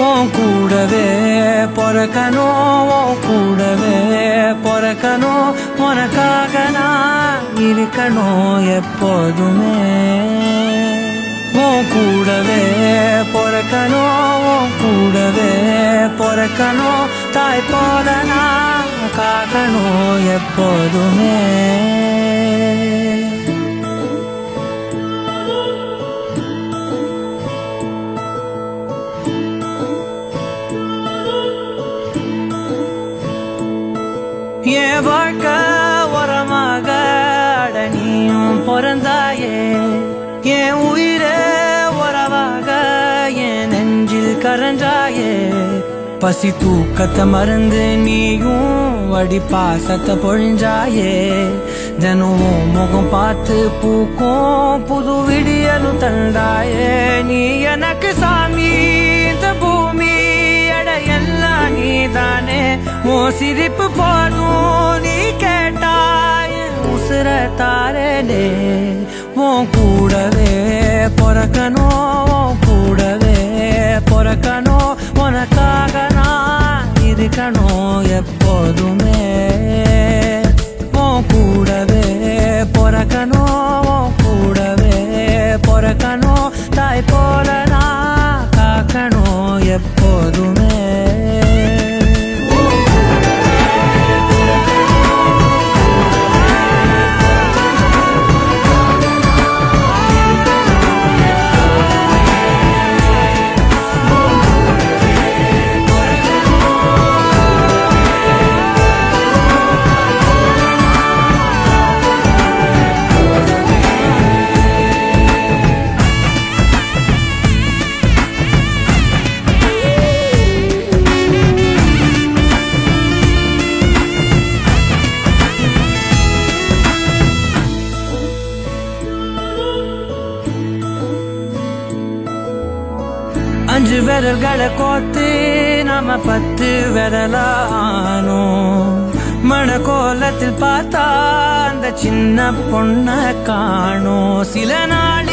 உன் கூடவே பொறக்கணும், உன் கூடவே பொறக்கணும், உனக்காக நான் இருக்கணும் எப்போதுமே. உன் கூடவே பொறக்கணும், உன் கூடவே பொறக்கணும், தாய் போல நான் காக்கணும் எப்போதுமே. என் வாழ்க்கை உரமாக அடனியும் பிறந்தாயே, என் உயிரே உறவாக என் நெஞ்சில் கரஞ்சாயே. பசி தூக்கத்தை மறந்து நீயும் அடி பாசத்தை பொழிஞ்சாயே. தினம் முகம் பார்த்து பூக்கும் புது விடியலும் தந்தாயே. நீ எனக்கு சாமி, இந்த பூமி எல்லாம் நீதானே. உன் சிரிப்பு போதும், நீ கேட்டாய் உசுர தாரனே. உன் கூடவே பொறக்கணும், உன் கூடவே பொறக்கணும், உனக்காக நான் இருக்கணும் எப்போதுமே. உன் கூடவே பொறக்கணும், உன் கூடவே பொறக்கணும், தாய் போல நான் காக்கணும் எப்போதுமே. அஞ்சு விரல்களை கோத்து நாம 10 விரலானோம். மணக்கோலத்தில் பார்த்தா அந்த சின்ன பொண்ண காணோம். சில நாள்